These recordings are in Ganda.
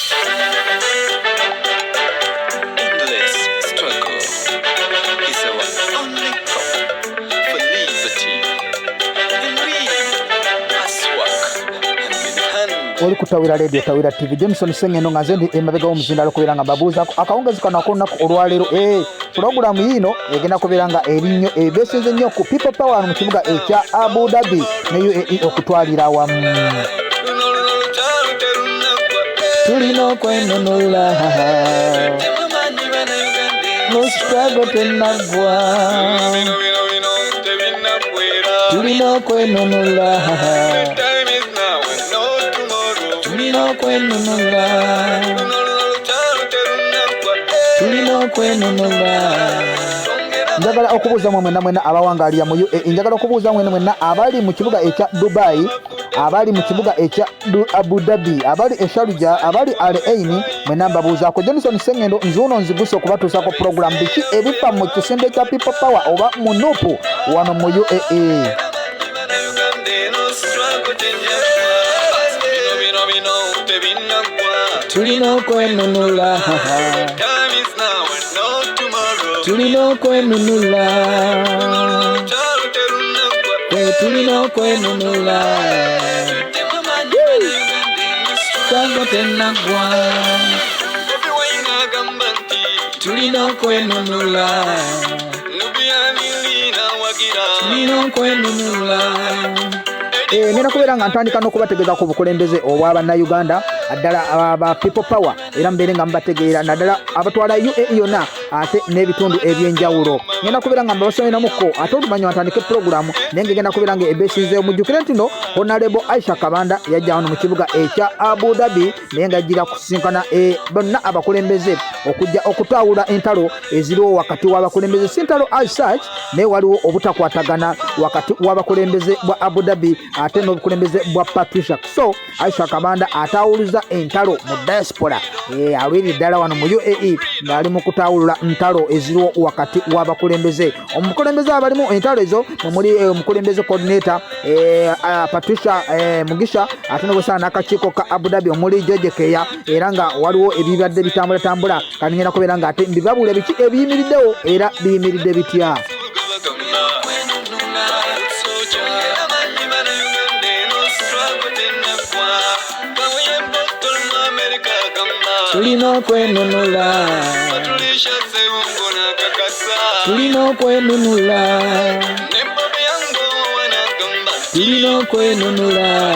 Endless struggle is our only goal for liberty, and we must work hand in hand. Oli kutawira radio tawira TV Johnson Sengeno ngazendi emabega omuzindalo kubiranga babuza akawungazi kana konaku olwalero program yino egenda kubiranga erinyo ebeseze nnyo ku people power mu kibuga ekya Abu Dhabi ne okutwalira wamu tulino kwenunula mustrago tenagwa tulino kwenunula tulino kwenunula tulino kwenunula njagala okubuuza mwena abawangalira mu UAE njagala okubuuza mwena abali mu kibuga ekya Dubai abali mu kibuga ekya Abu Dhabi abali e Sharjah abali Al Ain mwena mbabuuzaako Johnson Sengendo nzuno nzigusa okubatuusaako program biki ebifa mu kisinde kya people power oba mu nupu wano mu UAE tulino kwenunula tulino kwenunula tulino kwenunula sango tenagwa tulino kwenunula tulino kwenunula ngenda kubeera nga ntandika n'okubategeeza ku bukulembeze obw'Abannayuganda naddala aba people power era mbeere nga mubategeera naddala abatwala UAE yonna ate n'ebitundu ebyenjawulo ngenda kubeera nga mbabasomeramuko ate oluvannyuma ntandike programu naye ngenda kubeera nga ebeesinzeewo mujjukire nti no Hon Aisha Kabanda yajja wano mu kibuga ekya Abu Dhabi naye nga ajjira kusinkana bonna abakulembeze okujja okutawula entalo eziriwo wakati w'abakulembeze si ntalo as such naye waliwo obutakwatagana wakati w'abakulembeze bwa Abu Dhabi ate n'obukulembeze bwa Patricia so Aisha Kabanda atawuluza entalo mu diaspora alwiri ddala wano mu UAE ng'ali mu kutawulula ntalo eziriwo wakati w'abakulembeze omukulembeze abalimu entalo ezo muli omukulembeze coordinator Patricia Mugisha ate n'obusana n'akakiiko ka Abu Dhabi omuli George Keya era nga waliwo ebibadde bitambula kandi ngenda kubeera nga ate mbibabula biki ebiyimiriddewo era biyimiridde bitya tulino kwenunula tulino kwenunula tulino kwenunula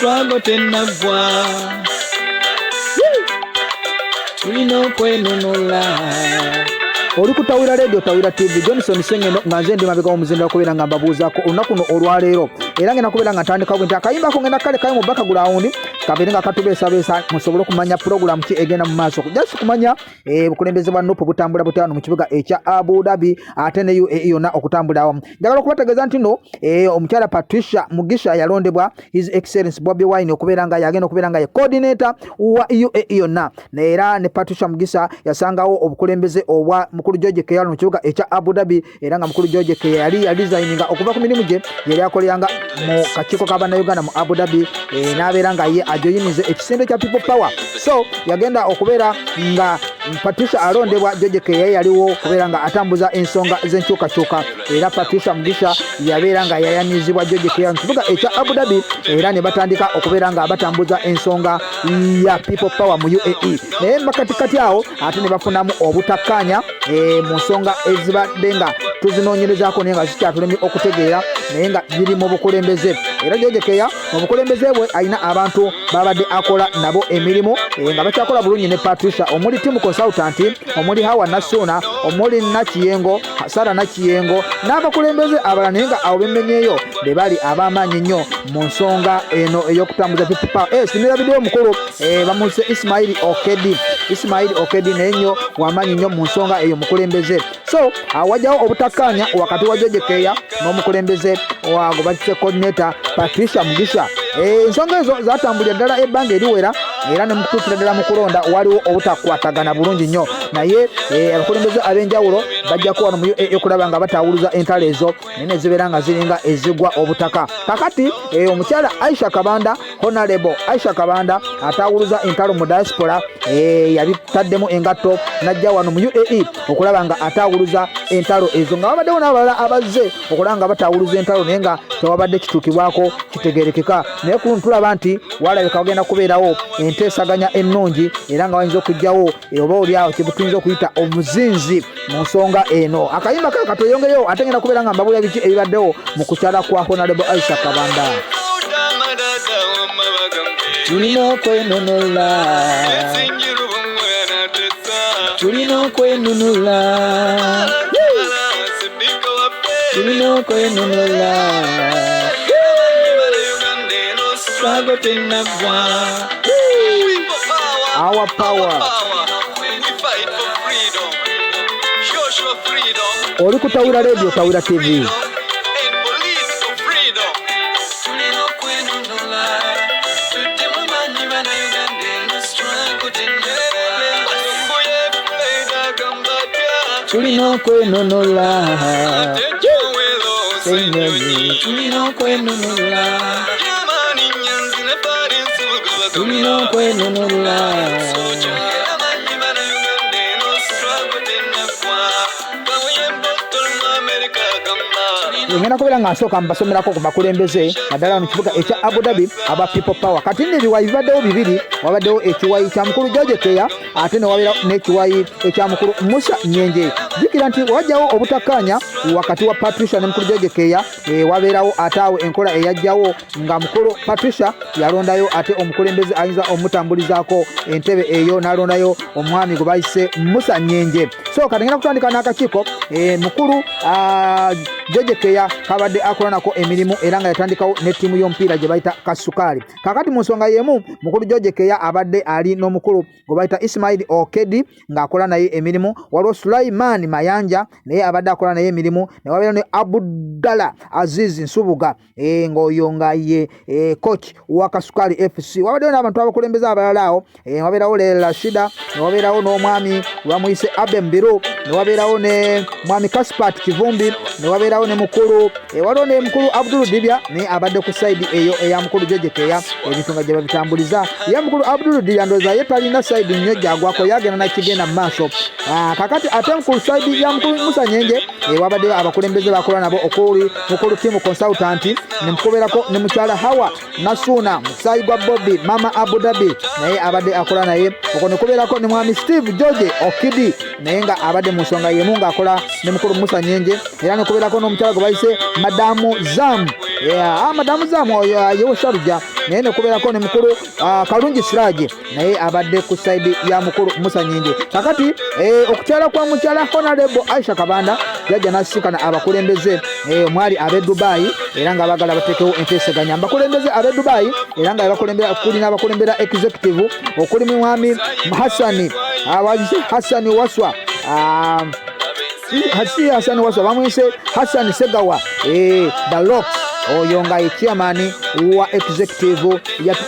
swago tenagwa tulino kwenunula oli kutawira radio tawira TV Johnson Sengendo nga nze ndi mabega omuzindalo kubeera nga mbabuuzaako olunaku luno olwaleero era ngenda kubeera nga ntandika bwe nti akayimba ako ngenda kale kayi mu background kabeere nga katubeesabeesa musobole okumanya program ki egenda mu maaso just kumanya bukulembeze bwa nupu butambula butya wano mu kibuga ekya Abu Dhabi ate ne UAE yonna okutambula awamu njagala okubategeeza nti no omukyala Patricia Mugisha yalondebwa His Excellency Bobi Wine okubeera nga yagenda okubeera nga ye coordinator wa UAE yonna era ne Patricia Mugisha yasangawo obukulembeze obwa mukulu George Keya mu kibuga ekya Abu Dhabi era nga mukulu George Keya yali resigninga okuva ku mirimu gye yali akoleranga mu kakiiko k'Abannayuganda mu Abu Dhabi n'abeera nga ye ajoyinize ekisinde kya people power so yagenda okubeera nga Patricia alondebwa George Keya yaliwo kubeera nga atambuza ensonga z'enkyukakyuka era Patricia Mugisha yabeera nga yayanizibwa George Keya mu kibuga ekya Abu Dhabi era ne batandika okubeera nga batambuza ensonga ya people power mu UAE naye makatikati awo ate ne bafunamu obutakkaanya mu nsonga ezibadde nga tuzinoonyerezaako naye nga zikyatulemye okutegeera naye nga biri mu bukulembeze era George Keya mu bukulembeze bwe alina abantu babadde akola nabo emirimu nga bakyakola bulungi ne Patricia omuli team consultant omuli Hawa Nasuna omuli Nakiyengo Sara Nakiyengo n'abakulembeze abalala naye nga awo bemmenyeeyo be bali ab'amaanyi nnyo mu nsonga eno ey'okutambuza people power sinira bidiyo omukulu bamuse Ismail Okedi naye nnyo w'amaanyi nnyo mu nsonga eyo mukulembeze so awajjawo obutakkaanya wakati wa George Keya n'omukulembeze wago bakise coordinator Patricia Mugisha ensonga ezo zatambulira ddala ebbanga eriwera era ne mukutuukira ddala mu kulonda waliwo obutakwatagana bulungi nnyo naye abakulembeze ab'enjawulo bajja kuwano mu UAE okulaba nga batawuluza entalo ezo nene zibeera nga ziringa ezigwa obutaka. Kakati omukyala Aisha Kabanda, Honorable Aisha Kabanda atawuluza entalo mu diaspora yabitaddemu engatto najja wano mu UAE okulaba nga atawuluza entalo ezo, nga babaddewo n'abalala abazze okulaba nga batawuluza entalo naye nga tewabadde kituukibwako kitegeerekeka. Naye ku tulaba nti walabika wagenda kubeerawo enteesaganya ennungi era nga wayinza okujjawo oba oliawo kyebutuyinza okuyita omuzinzi mu nsonga eno. Akayimba kayo katweyongereyo ate ngenda kubeera nga mbabulira biki ebibaddewo mu kukyala kwa Honorable Aisha Kabanda. Tulina okwenunula, tulina okwenunula, tulina okwenunula, struggle tinagwa. Our power. Oli kutawira radio, tawira TV. Tulina okwenunula, senyonyi, tulina okwenunula, tulina okwenunula. Ngenda kubeera nga nsooka mbasomerako ku bakulembeze naddala mu kibuga ekya Abu Dhabi aba people power. Kati n'ebiwayi bibaddewo bibiri, wabaddewo ekiwayi kya mukulu George Keya ate ne wabeera n'ekiwayi ekya mukulu Musa Nyenje. Jjukira nti wajjawo obutakkaanya wakati wa Patricia ne mukulu George Keya, wabeerawo ate awo enkola eyajjawo nga mukulu Patricia yalondayo ate omukulembeze ayinza omutambulizaako entebe eyo n'alondayo omwami gwe bayise Musa Nyenje. So kati ngenda kutandika n'akakiiko mukulu George Keya kabadde akola nako emirimu era nga yatandikawo ne ttiimu y'omupiira gye bayita Kasukaali. Kakati mu nsonga y'emu mukulu George Keya abadde ali n'omukulu gwe bayita Ismail Okedi ng'akola naye emirimu, waliwo Sulaiman Mayanja naye abadde akola naye emirimu, ne wabeera ne Abdullah Aziz Nsubuga ng'oyo nga ye coach wa Kasukaali FC. Wabaddewo n'abantu abakulembeze abalala awo, wabeerawo Leila Shida, ne wabeerawo n'omwami bamuyise Abe Mbiru, ne wabeerawo ne mwami Kaspat Kivumbi, ne wabeerawo ne mukulu waliwo ne mukulu Abdul Dibya naye abadde ku side eyo eya mukulu George Keya, ebintu nga gye babitambuliza. Ye mukulu Abdul Dibya ndowooza ye talina side nnyo gyagwako, yagenda nakigenda mu maaso. Kakati ate mukulu side ya mukulu Musa Nyenje wabaddeyo abakulembeze bakola nabo okuli mukulu team consultant ne mukubeerako ne mukyala Hawa Nasuna musayi gwa Bobby mama Abu Dhabi naye abadde akola naye okwo ne kubeerako ne mwami Steve George Okidi naye nga abadde mu nsonga yemu ng'akola ne mukulu Musa Nyenje, era ne kubeerako n'omukyala gwe bayise Madamu Zam. Madamu Zam oyo yewo Sharuja, naye ne kubeerako ne mukulu Kalungi Siraje naye abadde ku side ya mukulu Musa Nyenje. Kakati okukyala kwa mukyala Honorable Aisha Kabanda yajja n'asisinkana abakulembeze mwali ab'e Dubai era nga bagala bateekewo enteeseganya abakulembeze ab'e Dubai era nga bakulembera kulina abakulembera executive okuli mwami Hassan Waswa Hassan Waswa bamwise Hassan Segawa the Locks oyo nga ye chairman wa executive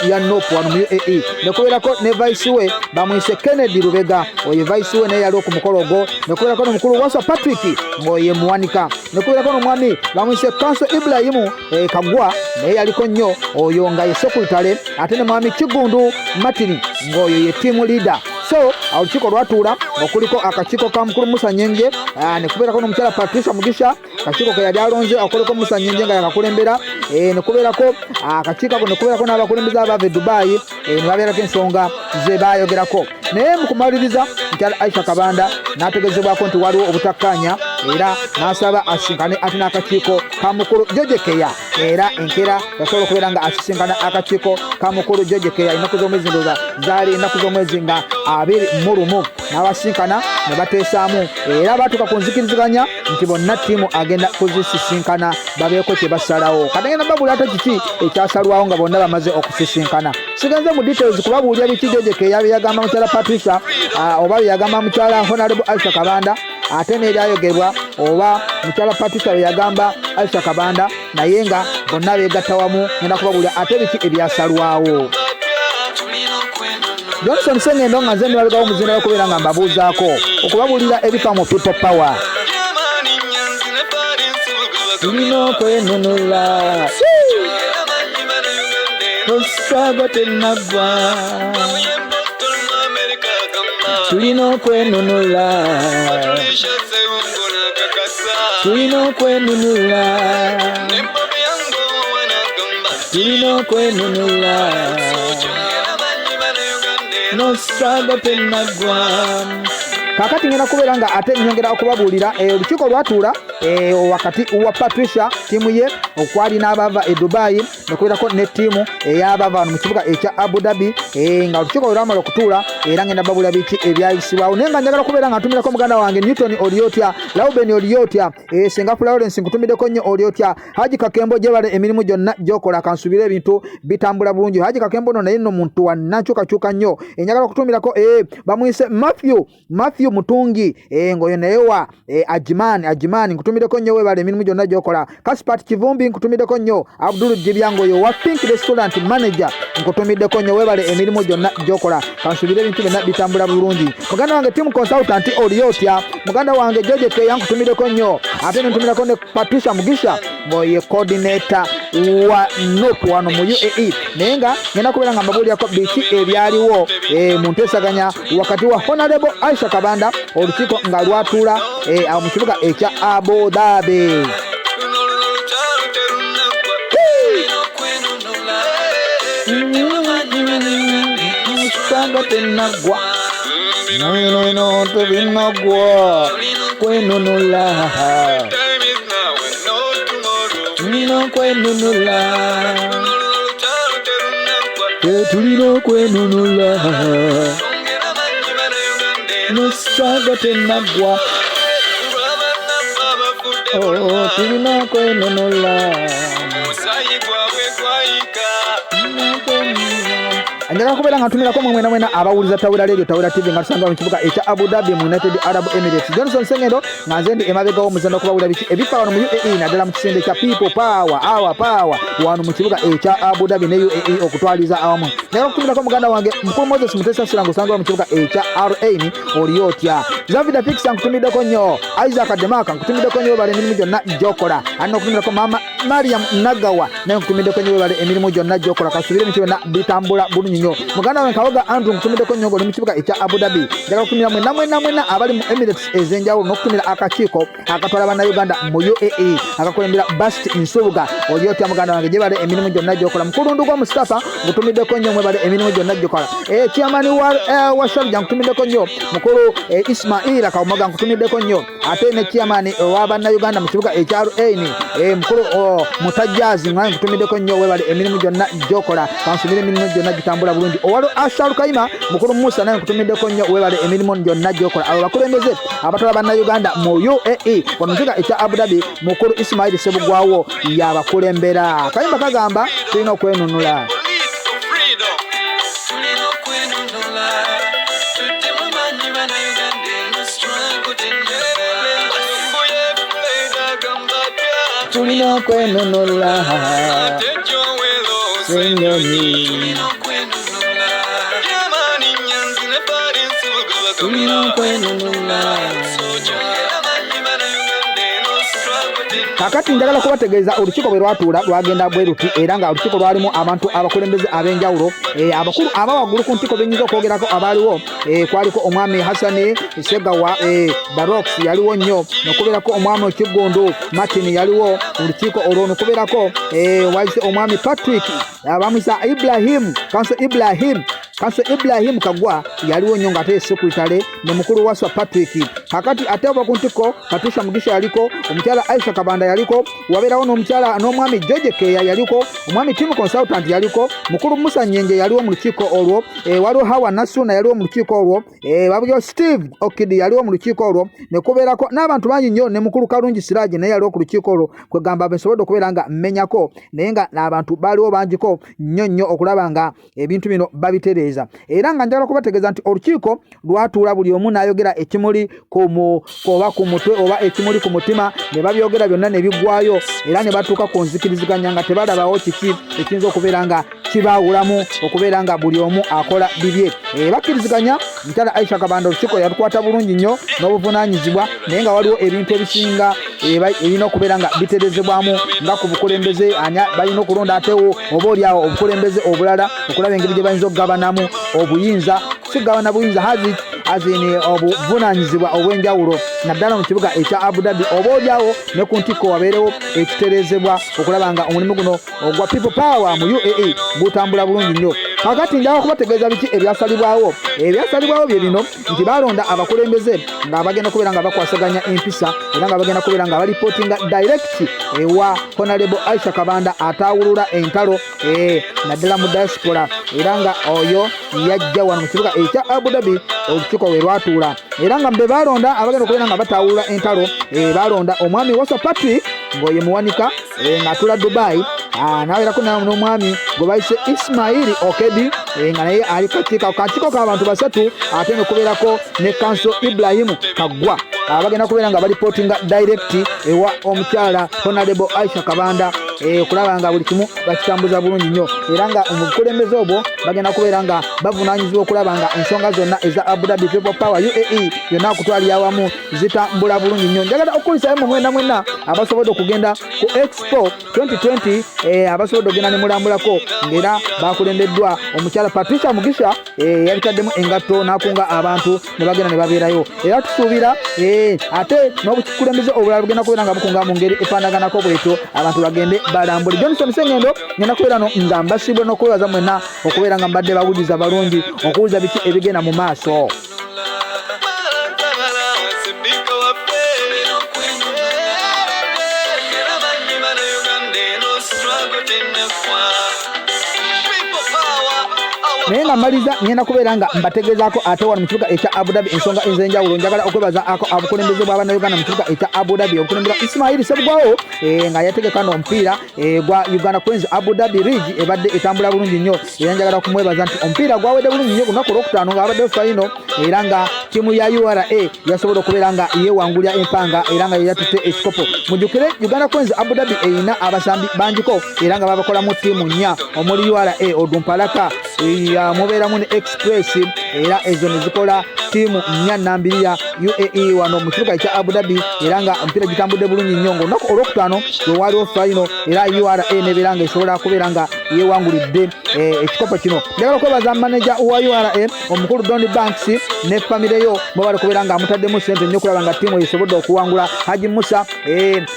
ya NOP wano mu UAE. Ne kubeerako ne vice we bamwise Kennedy Rubega oyo vice we naye yali ku mukolo ogwo. Ne kubeerako n'omukulu Waswa Patrick ng'oye muwanika. Ne kubeerako n'omwami bamwise Kanso Ibrahimu Kagwa naye yaliko nnyo oyo nga ye secretary, ate ne mwami Kigundu Martin ng'oyo ye team leader. So olukiiko lwatuula okuliko akakiiko ka mukulu Musa Nyenje, ne kubeerako n'omukyala Patricia Mugisha akakiiko ke yali alonze okuliko Musa Nyenje nga yakakulembera, ne kubeerako akakiiko ako ne kubeerako n'abakulembeze abava e Dubai, ne babeerako ensonga ze baayogerako. Naye mu kumaliriza mukyala Aisha Kabanda n'ategeezebwako nti waliwo obutakkaanya era n'asaba asinkane ate n'akakiiko ka mukulu George Keya, era enkeera yasobola okubeera nga asisinkana akakiiko ka mukulu George Keya ennaku z'omwezi ndowooza zaali ennaku z'omwezi nga 21 n'abasinkana ne bateesaamu era baatuuka ku nzikiriziganya nti bonna ttiimu agenda kuzisisinkana babeeko kye basalawo. Kati ngenda babula ate kiki ekyasalwawo nga bonna bamaze okusisinkana. Sigenze mu details kubabuulira biki George Keya bye yagamba mukyala Patricia oba bye yagamba mukyala Honorable Aisha Kabanda, ate n'eryayogerwa oba mukyala Patricia bye yagamba Aisha Kabanda, naye nga bonna beegatta wamu ngenda kubabuulira ate biki ebyasalwawo. Johnson Sengendo nga nze ndibalegawo muzinda okubeera nga mbabuuzaako okubabuulira ebifa mu people power. tulina okwenunula osago tenagwa tulina okwenunula tulina okwenunula tulina okwenunula nosago tenagwa. Kakati ngena kubeera nga ate nyongera okubabuulira olukiiko lwatuula wakati wa Patricia tiimu ye okwali n'abava e Dubai nokubeerako ne ttiimu ey'abava wano mu kibuga ekya Abu Dhabi nga olukiiko lwe lwamala okutuula era ngenda babuulira biki ebyayisibwawo naye nga njagala kubeera nga ntumirako muganda wange Newton oli otya, Lauben oli otya, Senga Florence nkutumiddeko nnyo oli otya, Haji Kakembo gyebale emirimu gyonna gy'okola kansuubira ebintu bitambula bulungi. Haji Kakembo no naye nno muntu wa nnakyukakyuka nnyo njagala okutumirako bamuyise Matthew Mutungi ngoyo naye wa Ajimani nkutumiddeko nnyo webale emirimu gyonna gy'okola. Kaspat Kivumbi nkutumiddeko nnyo. Abdul Jibyango yo wa Pink Restaurant Manager nkutumiddeko nnyo webale emirimu gyonna gy'okola kansuubira ebintu byonna bitambula bulungi. Muganda wange team consultant oli otya, muganda wange George Keya nkutumiddeko nnyo ate ntumirako ne Patricia Mugisha ngoye coordinator wa NOP wano mu UAE naye nga ngenda kubeera nga mbabuulirako biki ebyaliwo mu nteesaganya wakati wa Honorable Aisha Kabanda olukiiko nga lwatuula awo mu kibuga ekya Abu Dhabi. Tenagwa no tebinagwa kwenunula tulina kwenunula tulina kwenunula nosago tenagwa tulina kwenunula. Njagala kubeera nga ntumirako mwena abawuliza Tawira Radio Tawira TV nga tusanga mu kibuga ekya Abu Dhabi mu United Arab Emirates. Johnson Sengendo nga nze ndi emabegawo omuzannyo okubawulira biki ebifa wano mu UAE naddala mu kisinde kya People Power Our Power wano mu kibuga ekya Abu Dhabi ne UAE okutwaliza awamu. Njagala kutumirako muganda wange Mukulu Moses Mutesa Siranga osanga mu kibuga ekya RA oli otya. Zavida Fix nkutumiddeko nnyo. Isaac Demaka nkutumiddeko nnyo webale emirimu gyonna gy'okola. Anna okutumirako Mama Mariam Nagawa naye nkutumiddeko nnyo webale emirimu gyonna gy'okola kasuubire ebintu byonna bitambula bulungi nnyo. Muganda wange Kawoga Andrew nkutumiddeko nnyo ng'oli mu kibuga ekya Abu Dhabi. Njagala kutumira mwena abali mu Emirates ez'enjawulo n'okutumira akakiiko akatwala bannayuganda mu UAE akakulembera Bast Nsubuga oli otya muganda wange gyebale emirimu gyonna gy'okola. Mukulundu gwa Mustafa nkutumiddeko nnyo mwebale emirimu gyonna gy'okola. Chairman wa Sharjah nkutumiddeko nnyo. Mukulu Ismaila Kawumoga nkutumiddeko nnyo ate ne chairman wa bannayuganda mu kibuga ekya RA mukulu Mutajjazi nga nkutumiddeko nnyo webale emirimu gyonna gy'okola kansubira emirimu gyonna gitambula bulungi. Owalo Asharu Kaima mukulu Musa naye nkutumiddeko nnyo webale emirimu gyonna gy'okola. Abo bakulembeze abatwala bannayuganda mu UAE wano mu kibuga ekya Abu Dhabi mukulu Ismail Sebugwawo yabakulembera. Kayimba kagamba tulina okwenunula. Tulina kwenunula senyoni tulina kwenunula. Kakati njagala kubategeeza olukiiko bwe lwatuula lwagenda bwe luti era nga olukiiko lwalimu abantu abakulembeze ab'enjawulo abakulu abawaggulu ku ntiko benyinza okwogerako abaaliwo kwaliko omwami Hassani Segawa Barox yaliwo nnyo nokubeerako omwami Kigundu Martin yaliwo mu lukiiko olwo nokubeerako waise omwami Patrick abamwisa Ibrahim Kagwa yaliwo nnyo ng'ate secretary ne mukulu waswa Patrick. Kakati ate aba ku ntiko Patricia Mugisha yaliko, omukyala Aisha Kabanda yaliko, wabeerawo n'omukyala n'omwami George Keya yaliko, omwami team consultant yaliko, mukulu Musa Nyenje yaliwo mu lukiiko olwo, waliwo Hawa Nasuna yaliwo mu lukiiko olwo, wabulyo Steve Okidi yaliwo mu lukiiko olwo, ne kubeerako n'abantu bangi nnyo ne mukulu Kalungi Siraje naye yaliwo ku lukiiko olwo kwegamba bensobodde okubeera nga mmenyako naye nga n'abantu baaliwo bangiko nnyo okulaba nga ebintu bino babitereeza. Era nga njagala kubategeeza nti olukiiko lwatuula buli omu n'ayogera ekimuli oba ku mutwe oba ekimuli ku mutima ne babyogera byonna ne biggwayo era ne batuuka ku nzikiriziganya nga tebalabawo kiki ekiyinza okubeera nga kibaawulamu okubeera nga buli omu akola bibye. Bakkiriziganya mukyala Aisha Kabanda olukiiko yatukwata bulungi nnyo n'obuvunaanyizibwa naye nga waliwo ebintu ebisinga ebina okubeera nga biterezebwamu nga ku bukulembeze anya balina okulonda atewo oba oliawo obukulembeze obulala okulaba engeri gye bayinza okugabanamu obuyinza sigabana buyinza azini obuvunanyizibwa obw'enjawulo naddala mu kibuga ekya Abu Dhabi oba oliawo ne ku ntikko wabeerewo ekiterezebwa okulaba nga omulimu guno ogwa people power mu UAE gutambula bulungi nnyo. Kakati njagala kubategeeza biki ebyasalibwawo bye bino nti balonda abakulembeze nga bagenda kubeera nga bakwasaganya empisa era nga bagenda kubeera nga balipootinga direct ewa Hon Aisha Kabanda atawulula entalo naddala mu diaspora era nga oyo yajja wano mu kibuga ekya Abu Dhabi olukiiko we lwatuula era nga mbe balonda abagenda okubeera nga batawulula entalo balonda omwami Wasa Patrick ng'oye muwanika ng'atuula Dubai nawerako n'omwami gwe bayise Ismail Okedi nga naye ali kakiiko k'abantu basatu ate ne kubeerako ne Kanso Ibrahim Kaggwa abagenda kubeera nga balipootinga direct ewa omukyala Hon Aisha Kabanda okulaba nga buli kimu bakitambuza bulungi nnyo era nga omukulembeze obwo bagenda kubeera nga bavunaanyizibwa okulaba nga ensonga zonna eza Abu Dhabi People Power UAE yonna okutwalira awamu zitambula bulungi nnyo. Njagala okulisayo mu mwenna abasobodde okugenda ku Expo 2020 abasobodde okugenda ne mulambulako ng'era bakulembeddwa omukyala Patricia Mugisha yabitaddemu engatto n'akunga abantu ne bagenda ne babeerayo era tusuubira ate n'obukulembeze obulala bugenda kubeera nga bukunga mu ngeri efaanaganako bwetyo abantu bagende balambule. Johnson Sengendo ngenda kubeera no nga mbasibwe n'okwebaza mwenna okubeera nga mbadde bawuliza balungi okuwuliza biki ebigenda mu maaso. Naye nga maliza ngenda kubeera nga mbategezaako ate wano mu kibuga ekya Abu Dhabi ensonga ez'enjawulo. Njagala okwebaza abukulembeze bw'Abannayuganda mu kibuga ekya Abu Dhabi obukulembera Ismail Sebugwawo nga yategeka n'omupiira gwa Uganda Queens Abu Dhabi Ridge ebadde etambula bulungi nnyo era njagala okumwebaza nti omupiira gwawedde bulungi nnyo ku lunaku olwokutaano ng'abadde fayino era nga ttiimu ya URA yasobola okubeera nga yeewangulya empanga era nga yeyatutte ekikopo. Mujjukire Uganda Queens Abu Dhabi eyina abasambi bangiko era nga babakolamu ttiimu nnya omuli URA Odumpalaka mubeeramu ne Express era ezo ne zikola ttiimu nnya nnambiri ya UAE wano mu kibuga ekya Abu Dhabi era nga omupiira gitambudde bulungi nnyo ng'olunaku olwokutaano lwe waliwo fayino era URA nebeera nga esobola kubeera nga yeewangulidde ekikopo kino. Njagala okwebaza maneja wa URA omukulu Don Banks ne famire yo bwe bali kubeera nga amutaddemu ssente nnyo okulaba nga ttiimu esobodde okuwangula. Haji Musa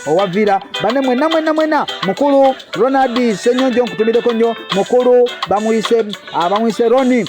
owavira banne mwenna mukulu Ronald Senyonjo nkutumiddeko nnyo mukulu bamuyise Roni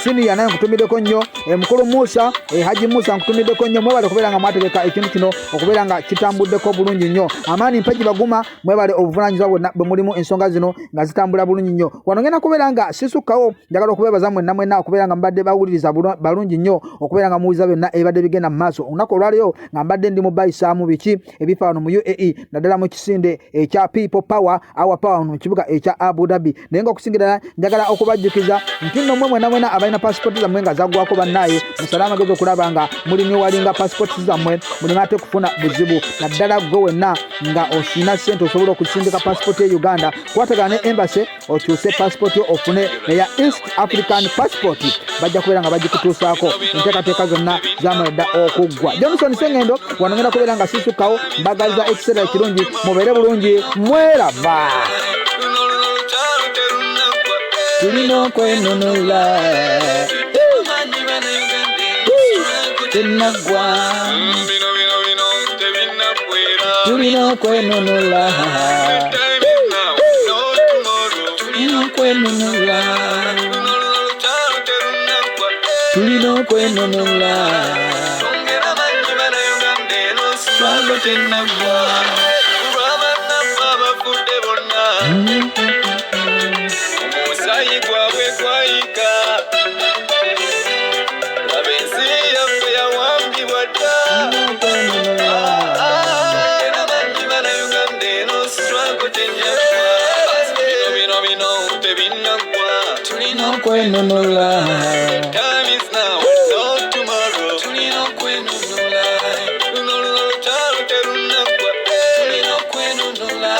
Senior naye nkutumiddeko nnyo mukulu Musa Haji Musa nkutumiddeko nnyo mwebale okubeera nga mwategeka ekintu kino okubeera nga kitambuddeko bulungi nnyo. Amaani Mpagi Baguma mwebale obuvunaanyizibwa bwonna bwe mulimu ensonga zino nga zitambula bulungi nnyo. Wano ngenda kubeera nga sisukkawo njagala okubeebaza mwenna okubeera nga mbadde bawuliriza balungi nnyo okubeera nga muwuliza byonna ebadde bigenda mu maaso. Olunaku olwaleero nga mbadde ndi mu bayisaamu biki ebifa wano mu UAE naddala mu kisinde ekya People Power Our Power mu kibuga ekya Abu Dhabi. Naye nga okusingira njagala okubajjukiza nti nno mmwe mwenna abalina pasipoti zammwe nga zaggwako bannaye musale amagezi okulaba nga mulimu walinga pasipoti zammwe mulimu ate kufuna buzibu naddala gwe wenna nga osina ssente osobola okusindika pasipoti e Uganda kwatagana ne embassy okyuse pasipoti yo ofune eya East African passport bajja kubeera nga bagikutuusaako enteekateeka zonna zamalidda okuggwa. Johnson Sengendo wano ngenda kubeera nga sisukkawo mbagaliza ekiseera ekirungi mubeere bulungi mwerava. Tulina okwenunula tenaggwa tulina okwenunula tulina okwenunula swago tenaggwa omusayi gwabwe gwayika abensi yaffe yawambibwa dda era bangi bannayuganda eno swago tenaggwa bino tebinaggwa tulina okwenunula time is now not tomorrow tulina okwenunula luno lutalo terunaggwa tulina okwenunula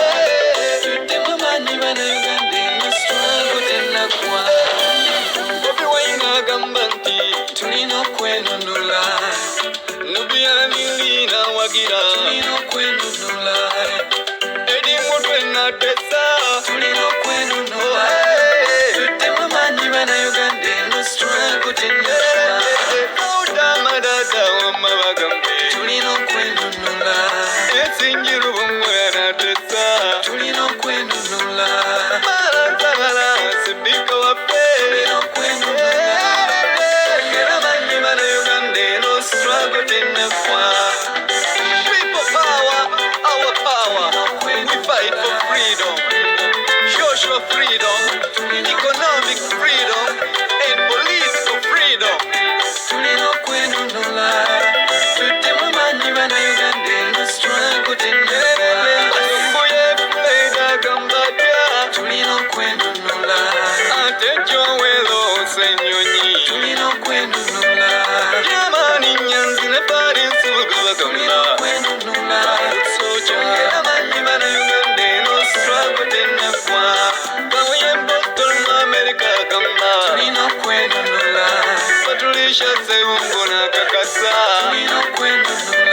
tuddemu amaanyi bannayuganda eno swago tenaggwa Bobi Wine agamba nti tulina okwenunula Nubiala Nilina kuyigira tulina okwenunula eri mutwe natesa tulina okwenunula tuddemu maanyi bannayuganda eno struggle tennafa udamadada wamabagambe tulina okwenunula esinjiru bumwe natesa tulina okwenunula balanzabala sibika waffe tulina okwenunula era maanyi bannayuganda eno struggle tennafa. People power, our power. We fight for freedom, social freedom, economic freedom, and political freedom. Tulina okwenunula tuddemu maanyi bannayuganda eno struggle tennafa. Asimbuye Fred agamba atya tulina okwenunula ate Joel Osenyonyi tulina okwenunula Yamani Nyanzi ne Paris Sulugaba tulina okwenunula soja era maanyi bannayuganda eno struggle tennafa. Bamuye Boston mu America agamba tulina okwenunula batulisha Sseungo n'akakasa tulina okwenunula